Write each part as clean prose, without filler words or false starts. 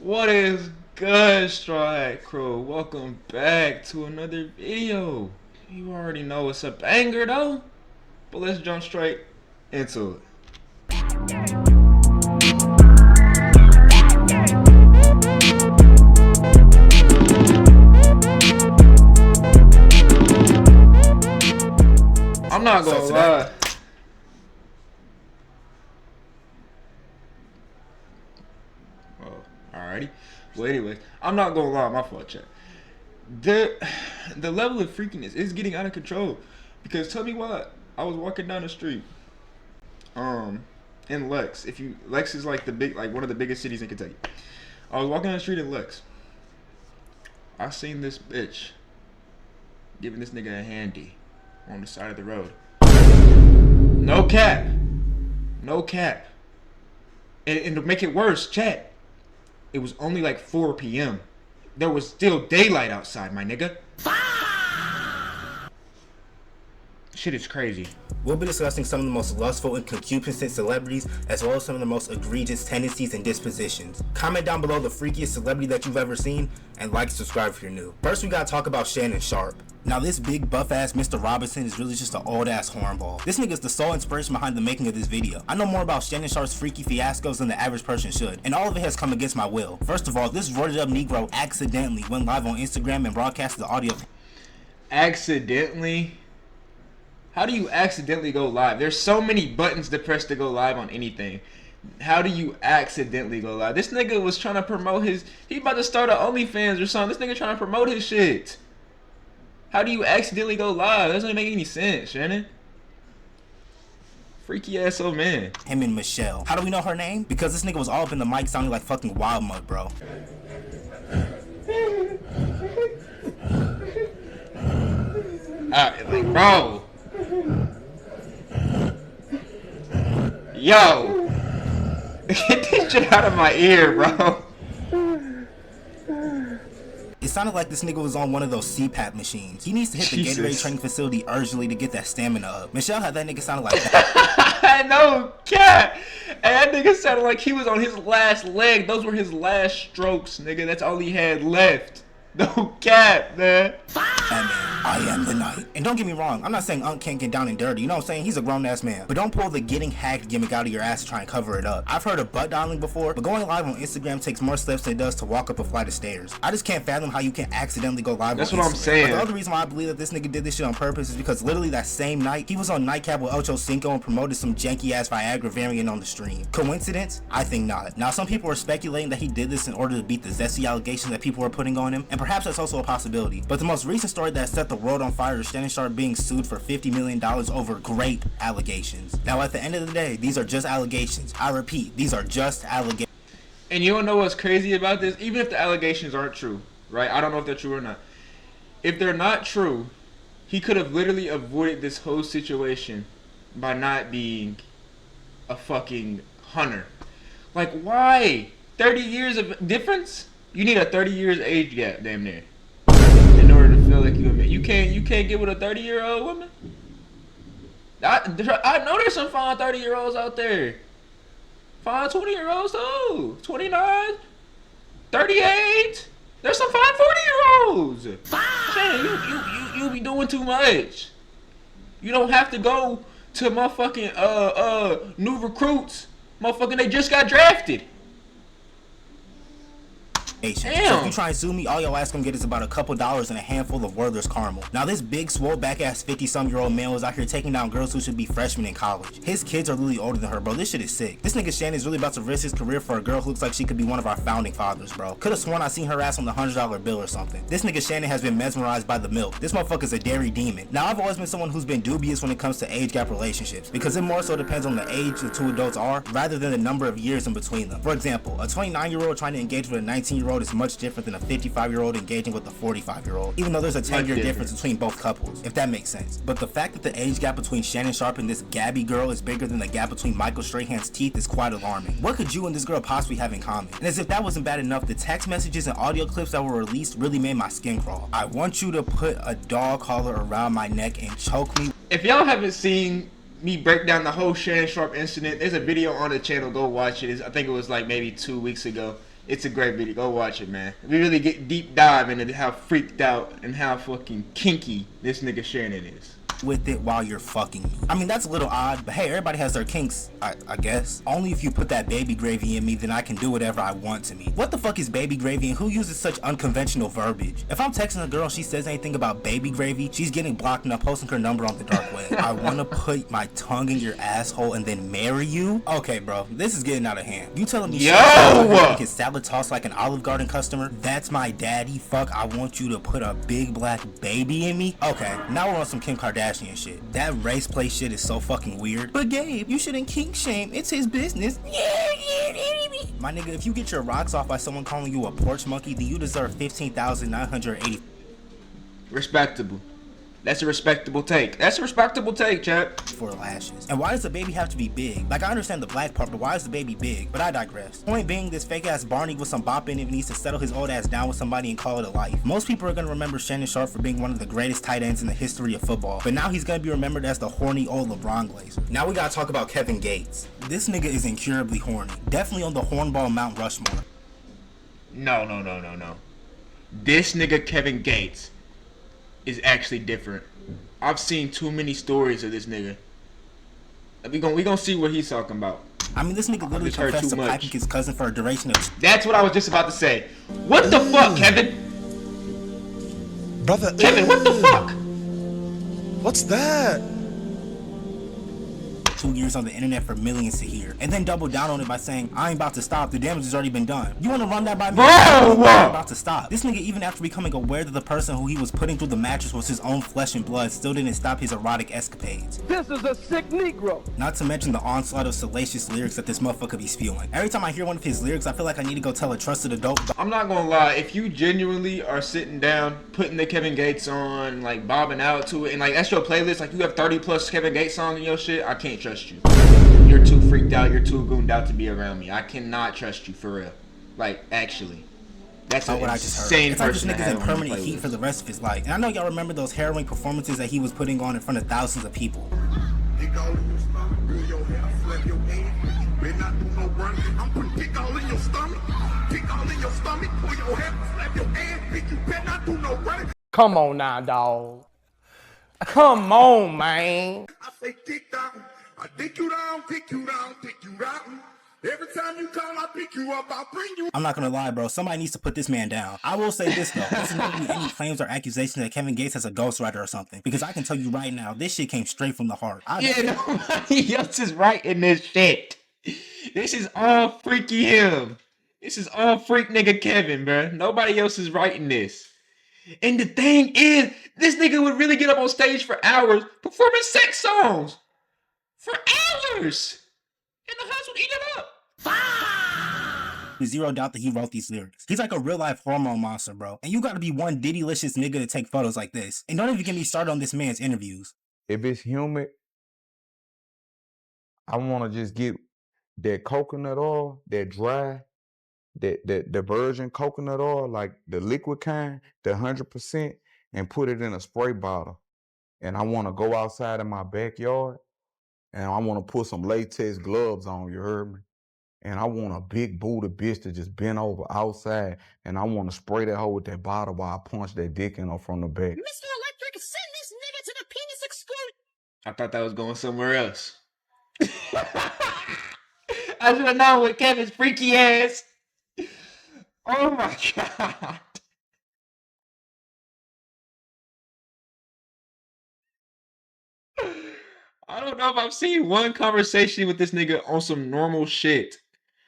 What is good, Straw Hat Crew? Welcome back to another video. You already know it's a banger though, but let's jump straight into it. I'm not gonna lie. Alrighty. Well, anyway, I'm not gonna lie. My fault, chat. The level of freakiness is getting out of control. Because tell me what, I was walking down the street, in Lex. Lex is like one of the biggest cities in Kentucky. I was walking down the street in Lex. I seen this bitch giving this nigga a handy on the side of the road. No cap. No cap. And to make it worse, chat, it was only like 4 p.m. There was still daylight outside, my nigga. Shit is crazy. We'll be discussing some of the most lustful and concupiscent celebrities, as well as some of the most egregious tendencies and dispositions. Comment down below the freakiest celebrity that you've ever seen, and like and subscribe if you're new. First, we gotta talk about Shannon Sharpe. Now, this big buff-ass Mr. Robinson is really just an old-ass hornball. This nigga's the sole inspiration behind the making of this video. I know more about Shannon Sharpe's freaky fiascos than the average person should, and all of it has come against my will. First of all, this roided-up Negro accidentally went live on Instagram and broadcasted the audio. Accidentally? How do you accidentally go live? There's so many buttons to press to go live on anything. How do you accidentally go live? This nigga was trying to promote he about to start an OnlyFans or something. This nigga trying to promote his shit. How do you accidentally go live? That doesn't make any sense, Shannon. Freaky ass old man. Him and Michelle. How do we know her name? Because this nigga was all up in the mic sounding like fucking Wild Mud, bro. Like, bro. Yo. Get this shit out of my ear, bro. It sounded like this nigga was on one of those CPAP machines. He needs to hit the Gatorade training facility urgently to get that stamina up. Michelle had that nigga sounding like that. I know, cat. And that nigga sounded like he was on his last leg. Those were his last strokes, nigga. That's all he had left. No cap, man. I am the night. And don't get me wrong, I'm not saying Unc can't get down and dirty. You know what I'm saying? He's a grown-ass man. But don't pull the getting hacked gimmick out of your ass to try and cover it up. I've heard of butt dialing before, but going live on Instagram takes more steps than it does to walk up a flight of stairs. I just can't fathom how you can accidentally go live on Instagram. That's what I'm saying. But the other reason why I believe that this nigga did this shit on purpose is because literally that same night, he was on Nightcap with Ocho Cinco and promoted some janky-ass Viagra variant on the stream. Coincidence? I think not. Now, some people are speculating that he did this in order to beat the zesty allegations that people are putting on him, and perhaps that's also a possibility. But the most recent story that set the world on fire is Shannon Sharpe being sued for $50 million over grape allegations. Now, at the end of the day, these are just allegations. I repeat, these are just allegations. And you don't know what's crazy about this? Even if the allegations aren't true, right? I don't know if they're true or not. If they're not true, he could have literally avoided this whole situation by not being a fucking hunter. Like, why? 30 years of difference? You need a 30 years age gap, damn near, in order to feel like you admit. You can't get with a 30-year-old woman. I know there's some fine 30-year-olds out there. Fine 20-year-olds too. 29, 38. There's some fine 40-year-olds. Man, you be doing too much. You don't have to go to motherfucking new recruits. Motherfucking they just got drafted. So if you try and sue me, all your ass gonna get is about a couple dollars and a handful of Werther's caramel. Now, this big, swole back ass 50-some-year-old man was out here taking down girls who should be freshmen in college. His kids are literally older than her, bro. This shit is sick. This nigga Shannon is really about to risk his career for a girl who looks like she could be one of our founding fathers, bro. Could've sworn I seen her ass on the $100 bill or something. This nigga Shannon has been mesmerized by the milk. This motherfucker's a dairy demon. Now, I've always been someone who's been dubious when it comes to age gap relationships, because it more so depends on the age the two adults are, rather than the number of years in between them. For example, a 29-year-old trying to engage with a 19-year-old is much different than a 55-year-old engaging with a 45-year-old, even though there's a 10-year difference between both couples, if that makes sense. But the fact that the age gap between Shannon Sharpe and this Gabby girl is bigger than the gap between Michael Strahan's teeth is quite alarming. What could you and this girl possibly have in common? And as if that wasn't bad enough, the text messages and audio clips that were released really made my skin crawl. I want you to put a dog collar around my neck and choke me. If y'all haven't seen me break down the whole Shannon Sharpe incident, there's a video on the channel, go watch it. I think it was like maybe 2 weeks ago. It's a great video. Go watch it, man. We really get deep dive into how freaked out and how fucking kinky this nigga Shannon is. With it while you're fucking me. I mean, that's a little odd, but hey, everybody has their kinks, I guess. Only if you put that baby gravy in me, then I can do whatever I want to me. What the fuck is baby gravy and who uses such unconventional verbiage? If I'm texting a girl and she says anything about baby gravy, she's getting blocked and I'm posting her number on the dark web. I wanna put my tongue in your asshole and then marry you? Okay, bro, this is getting out of hand. You telling me get salad tossed like an Olive Garden customer? That's my daddy? Fuck, I want you to put a big black baby in me? Okay, now we're on some Kim Kardashian shit. That race play shit is so fucking weird. But Gabe, you shouldn't kink shame. It's his business. My nigga, if you get your rocks off by someone calling you a porch monkey, then you deserve 15,980. Respectable. That's a respectable take. That's a respectable take, chap. For lashes. And why does the baby have to be big? Like, I understand the black part, but why is the baby big? But I digress. Point being, this fake ass Barney with some bop in it needs to settle his old ass down with somebody and call it a life. Most people are gonna remember Shannon Sharpe for being one of the greatest tight ends in the history of football, but now he's gonna be remembered as the horny old LeBron Glazer. Now we gotta talk about Kevin Gates. This nigga is incurably horny. Definitely on the hornball Mount Rushmore. No. This nigga Kevin Gates is actually different. I've seen too many stories of this nigga. We gonna see what he's talking about. I mean, this nigga literally confessed to packing his cousin for a duration of... That's what I was just about to say. What the fuck, Kevin? Brother, Kevin, what the fuck? What's that? 2 years on the internet for millions to hear, and then double down on it by saying, I ain't about to stop, the damage has already been done. You wanna run that by me? I'm about to stop. This nigga, even after becoming aware that the person who he was putting through the mattress was his own flesh and blood, still didn't stop his erotic escapades. This is a sick Negro. Not to mention the onslaught of salacious lyrics that this motherfucker be spewing. Every time I hear one of his lyrics, I feel like I need to go tell a trusted adult. I'm not gonna lie, if you genuinely are sitting down, putting the Kevin Gates on, like bobbing out to it, and like that's your playlist, like you have 30 plus Kevin Gates songs in your shit, I can't trust you. You're too freaked out, you're too gooned out to be around me. I cannot trust you for real. Like, actually. That's an insane person to have on the permanent heat for the rest of his life. And I know y'all remember those harrowing performances that he was putting on in front of thousands of people. Come on now, dog. Come on, man. I say kick down. I dick you down, kick you down, kick you down. Every time you come, I pick you up, I'll bring you. I'm not gonna lie, bro. Somebody needs to put this man down. I will say this, though. This is not gonna be any claims or accusations that Kevin Gates has a ghostwriter or something. Because I can tell you right now, this shit came straight from the heart. Nobody else is writing this shit. This is all freaky him. This is all freak nigga Kevin, bro. Nobody else is writing this. And the thing is, this nigga would really get up on stage for hours performing sex songs. For hours! And the house would eat it up. There's zero doubt that he wrote these lyrics. He's like a real life hormone monster, bro. And you gotta be one diddylicious nigga to take photos like this. And don't even get me started on this man's interviews. If it's humid, I wanna just get that coconut oil, that dry, the virgin coconut oil, like the liquid kind, the 100%, and put it in a spray bottle. And I wanna go outside in my backyard. And I want to put some latex gloves on, you heard me? And I want a big booty bitch to just bend over outside. And I want to spray that hoe with that bottle while I punch that dick in her from the back. Mr. Electric, send this nigga to the penis exclusion. I thought that was going somewhere else. I should have known with Kevin's freaky ass. Oh my God. I don't know if I've seen one conversation with this nigga on some normal shit.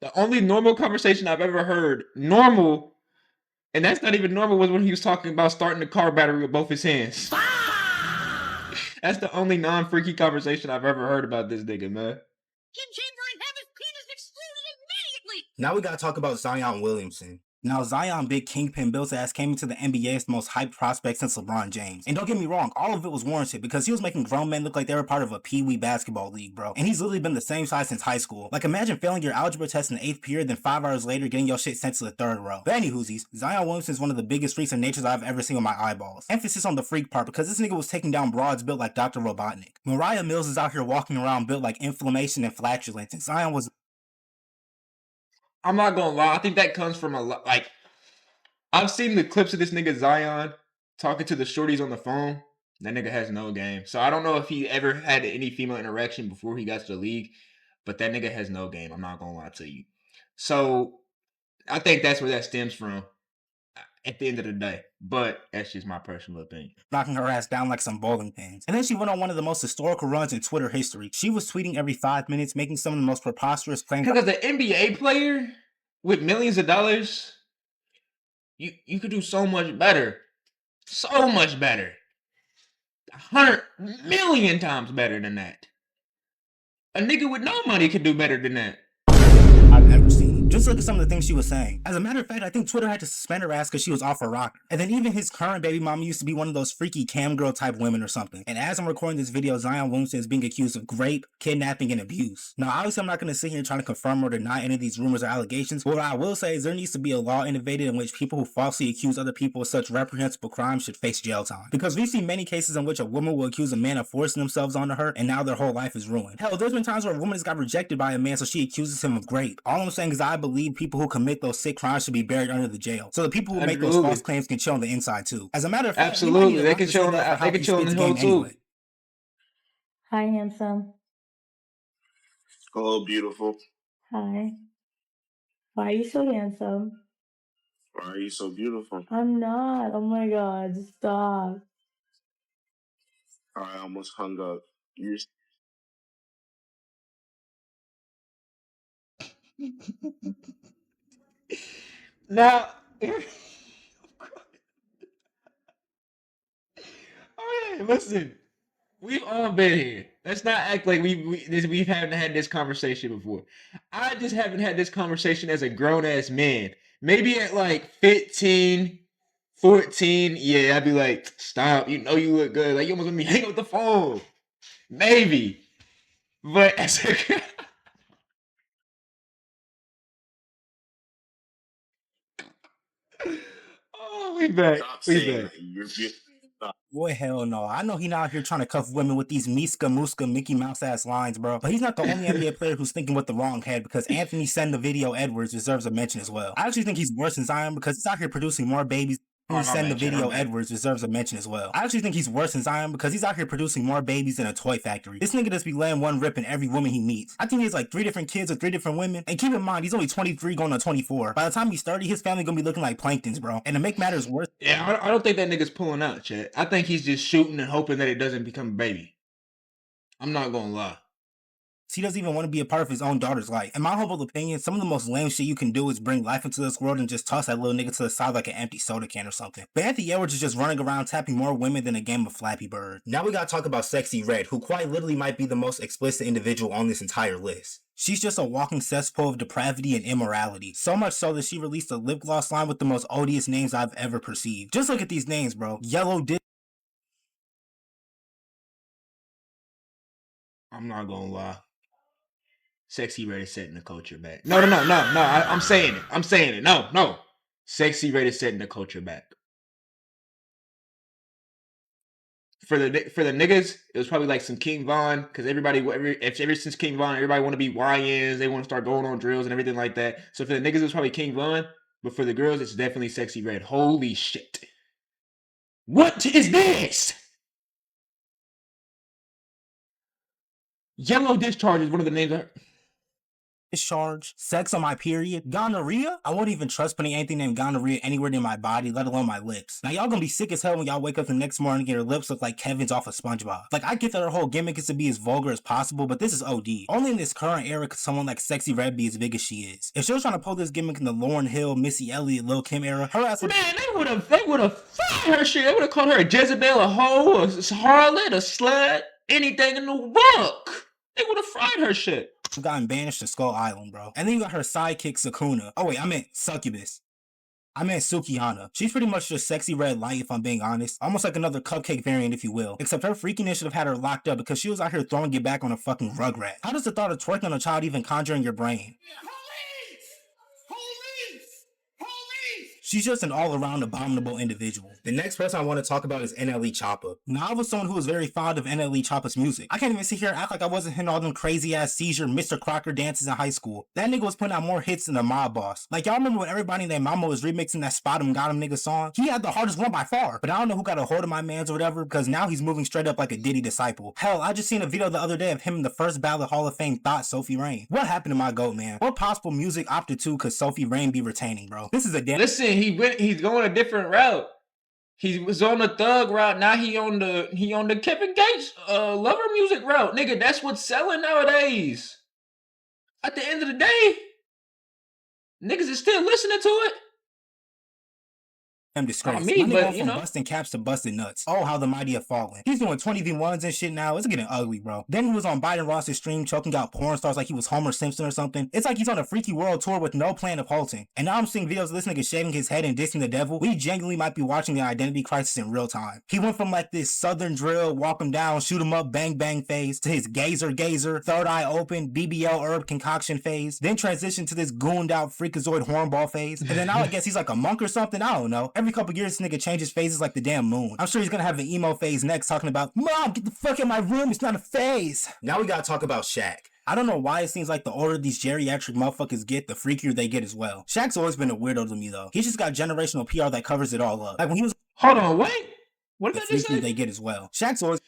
The only normal conversation I've ever heard, normal, and that's not even normal, was when he was talking about starting the car battery with both his hands. That's the only non-freaky conversation I've ever heard about this nigga, man. Engender and have his penis excluded immediately. Now we gotta talk about Zion Williamson. Now, Zion Big Kingpin Bill's ass came into the NBA as the most hyped prospect since LeBron James. And don't get me wrong, all of it was warranted because he was making grown men look like they were part of a pee-wee basketball league, bro. And he's literally been the same size since high school. Like, imagine failing your algebra test in the 8th period, then 5 hours later getting your shit sent to the 3rd row. But anywhoosies, Zion Williamson is one of the biggest freaks of nature I've ever seen with my eyeballs. Emphasis on the freak part because this nigga was taking down broads built like Dr. Robotnik. Mariah Mills is out here walking around built like inflammation and flatulence, and Zion was... I'm not gonna lie. I think that comes from a lot. Like, I've seen the clips of this nigga Zion talking to the shorties on the phone. That nigga has no game. So I don't know if he ever had any female interaction before he got to the league, but that nigga has no game. I'm not gonna lie to you. So I think that's where that stems from at the end of the day. But that's just my personal opinion. Knocking her ass down like some bowling pins. And then she went on one of the most historical runs in Twitter history. She was tweeting every 5 minutes, making some of the most preposterous claims. Because as an NBA player with millions of dollars, you could do so much better. So much better. 100 million times better than that. A nigga with no money could do better than that. I've ever seen. Just look at some of the things she was saying. As a matter of fact, I think Twitter had to suspend her ass because she was off her rocker. And then even his current baby mama used to be one of those freaky cam girl type women or something. And as I'm recording this video, Zion Williamson is being accused of rape, kidnapping, and abuse. Now, obviously, I'm not going to sit here trying to confirm or deny any of these rumors or allegations, but what I will say is there needs to be a law innovated in which people who falsely accuse other people of such reprehensible crimes should face jail time. Because we've seen many cases in which a woman will accuse a man of forcing themselves onto her, and now their whole life is ruined. Hell, there's been times where a woman has got rejected by a man, so she accuses him of rape. All I'm saying is I believe people who commit those sick crimes should be buried under the jail. So the people who make those false claims can chill on the inside too. As a matter of fact, absolutely, they can chill on the hill too. Anyway. Hi, handsome. Hello, beautiful. Hi. Why are you so handsome? Why are you so beautiful? I'm not. Oh my god, stop. I almost hung up. You're Now, oh yeah, listen, we've all been here. Let's not act like we haven't had this conversation before. I just haven't had this conversation as a grown ass man. Maybe at like 15, 14, yeah, I'd be like, stop, you know you look good. Like, you almost want me to hang up the phone. Maybe. But as a oh, we back. Stop We saying back. that. You're beautiful. Stop. Boy, hell no. I know he not out here trying to cuff women with these Miska Muska Mickey Mouse ass lines, bro. But he's not the only NBA player who's thinking with the wrong head, because Anthony Send the Video Edwards deserves a mention as well. I actually think he's worse than Zion because he's out here producing more babies. Send the Video Edwards deserves a mention as well. I actually think he's worse than Zion because he's out here producing more babies than a toy factory. This nigga just be laying one rip in every woman he meets. I think he has like 3 different kids with 3 different women. And keep in mind, he's only 23 going on 24. By the time he's 30, his family gonna be looking like planktons, bro. And to make matters worse, yeah, I don't think that nigga's pulling out, Chad. I think he's just shooting and hoping that it doesn't become a baby. I'm not gonna lie. he doesn't even want to be a part of his own daughter's life. In my humble opinion, some of the most lame shit you can do is bring life into this world and just toss that little nigga to the side like an empty soda can or something. But Anthony Edwards is just running around tapping more women than a game of Flappy Bird. Now we gotta talk about Sexy Red, who quite literally might be the most explicit individual on this entire list. She's just a walking cesspool of depravity and immorality. So much so that she released a lip gloss line with the most odious names I've ever perceived. Just look at these names, bro. Yellow Dick. I'm not gonna lie. Sexy Red is setting the culture back. No. I'm saying it. No. Sexy Red is setting the culture back. For the niggas, it was probably like some King Von, because ever since King Von, everybody want to be YNs. They want to start going on drills and everything like that. So for the niggas, it was probably King Von. But for the girls, it's definitely Sexy Red. Holy shit. What is this? Yellow Discharge is one of the names I heard. Discharge, sex on my period, gonorrhea. I won't even trust putting anything named gonorrhea anywhere near my body, let alone my lips. Now y'all gonna be sick as hell when y'all wake up the next morning and your lips look like Kevin's off of SpongeBob. Like, I get that her whole gimmick is to be as vulgar as possible, but this is OD. Only in this current era could someone like Sexy Red be as big as she is. If she was trying to pull this gimmick in the Lauryn Hill, Missy Elliott, Lil' Kim era, her ass would— Man, they would have fired her shit. They would have called her a Jezebel, a hoe, a harlot, a slut, anything in the book. They would have fried her shit. Gotten banished to Skull Island, bro. And then you got her sidekick Sakuna. Oh wait, I meant Succubus. I meant Sukihana. She's pretty much just Sexy Red light, if I'm being honest. Almost like another cupcake variant, if you will. Except her freakiness should have had her locked up because she was out here throwing it back on a fucking rugrat. How does the thought of twerking on a child even conjure in your brain? She's just an all-around abominable individual. The next person I want to talk about is NLE Choppa. Now, I was someone who was very fond of NLE Choppa's music. I can't even sit here and act like I wasn't hitting all them crazy-ass seizure Mr. Crocker dances in high school. That nigga was putting out more hits than the mob boss. Like, y'all remember when everybody and their mama was remixing that Spot 'em Got 'em nigga song? He had the hardest one by far, but I don't know who got a hold of my mans or whatever, because now he's moving straight up like a Diddy disciple. Hell, I just seen a video the other day of him in the first Ballad Hall of Fame thought Sophie Rain. What happened to my goat, man? What possible music opted to could Sophie Rain be retaining, bro? This is a damn— Listen, he's going a different route. He was on the thug route. Now he on the Kevin Gates lover music route. Nigga, that's what's selling nowadays. At the end of the day, niggas is still listening to it. disgrace. Me, my but, nigga from busting caps to busting nuts. Oh, how the mighty have fallen. He's doing 20v1s and shit now. It's getting ugly, bro. Then he was on Biden Ross's stream choking out porn stars like he was Homer Simpson or something. It's like he's on a freaky world tour with no plan of halting. And now I'm seeing videos of this nigga shaving his head and dissing the devil. We genuinely might be watching the identity crisis in real time. He went from like this southern drill, walk him down, shoot him up, bang bang phase, to his gazer, third eye open, BBL herb concoction phase, then transitioned to this gooned out freakazoid hornball phase. And then now I guess he's like a monk or something. I don't know. Every couple years, this nigga changes phases like the damn moon. I'm sure he's gonna have an emo phase next, talking about, Mom, get the fuck in my room, it's not a phase. Now we gotta talk about Shaq. I don't know why it seems like the older these geriatric motherfuckers get, the freakier they get as well. Shaq's always been a weirdo to me, though. He's just got generational PR that covers it all up. Like when he was— Hold on, wait. What did the I just freakier say? they get as well. Shaq's always—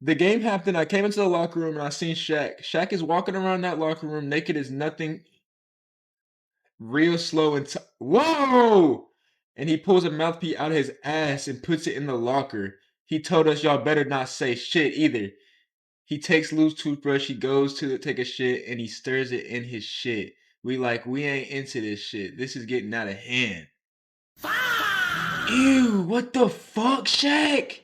The game happened. I came into the locker room and I seen Shaq. Shaq is walking around that locker room naked as nothing. Real slow and whoa! And he pulls a mouthpiece out of his ass and puts it in the locker. He told us y'all better not say shit either. He takes Lou's toothbrush, he goes to take a shit, and he stirs it in his shit. We ain't into this shit. This is getting out of hand. Ew, what the fuck, Shaq?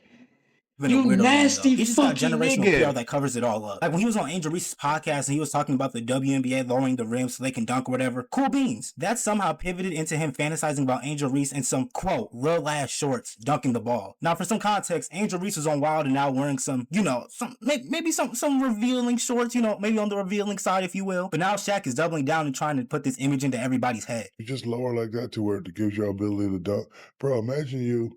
You nasty he just got fucking generational nigga. PR that covers it all up. Like when he was on Angel Reese's podcast and he was talking about the WNBA lowering the rim so they can dunk or whatever. Cool beans. That somehow pivoted into him fantasizing about Angel Reese in some, quote, real ass shorts dunking the ball. Now for some context, Angel Reese was on Wild and now wearing some, you know, maybe some revealing shorts, you know, maybe on the revealing side, if you will. But now Shaq is doubling down and trying to put this image into everybody's head. You just lower like that to where it gives you ability to dunk. Bro, imagine you.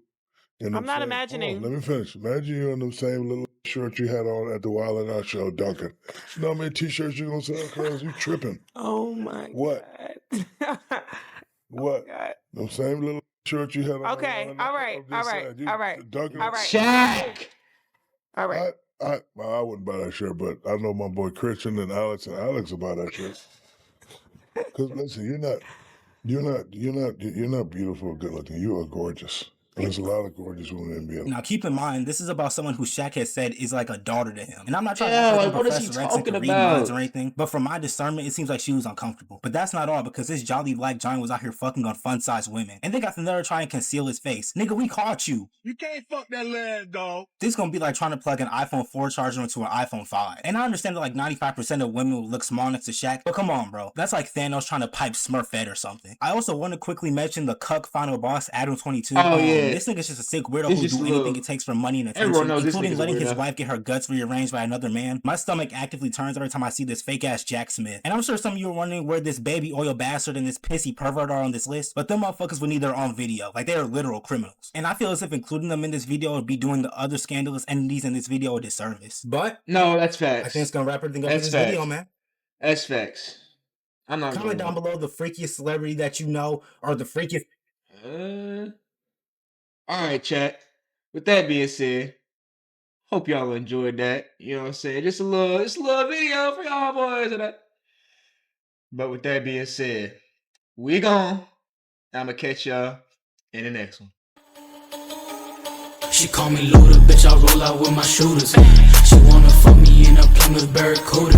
I'm not imagining. Let me finish. Imagine you in the same little shirt you had on at the Wild and Out show dunking. You know how many t-shirts you gonna sell, cuz? You tripping. Oh my What? God. What? Oh God. The same little shirt you had on. Okay. All right. All right. All right. Dunking. All right. Shaq! All right. I wouldn't buy that shirt, but I know my boy Christian and Alex will buy that shirt. Cause listen, you're not beautiful or good looking. You are gorgeous. And there's a lot of gorgeous women in NBA. Now keep in mind, this is about someone who Shaq has said is like a daughter to him. And I'm not trying Yeah, to like, what is he talking about? Or anything, but from my discernment, it seems like she was uncomfortable. But that's not all, because this jolly black giant was out here fucking on fun-sized women. And they got the nerve to try and conceal his face. Nigga, we caught you. You can't fuck that lad, dog. This is gonna be like trying to plug an iPhone 4 charger into an iPhone 5. And I understand that like 95% of women will look small next to Shaq, but come on, bro. That's like Thanos trying to pipe Smurfette or something. I also want to quickly mention the cuck final boss, Adam 22. Oh, yeah. This nigga's just a sick weirdo who do anything it takes for money and Everyone attention, knows this including nigga's letting a his weirdo. wife get her guts rearranged by another man. My stomach actively turns every time I see this fake ass Jack Smith. And I'm sure some of you are wondering where this baby oil bastard and this pissy pervert are on this list, but them motherfuckers would need their own video. Like, they are literal criminals. And I feel as if including them in this video would be doing the other scandalous entities in this video a disservice. But No, that's facts. I think it's gonna wrap everything up in That's this facts. video, man. That's facts. I'm not Comment going down below the freakiest celebrity that you know, or the freakiest— all right, chat. With that being said, hope y'all enjoyed that. You know what I'm saying? Just a little video for y'all boys and that. But with that being said, we gone. I'ma catch y'all in the next one. She call me Luda, bitch, I roll out with my shooters. She wanna fuck me in a Plymouth Barracuda.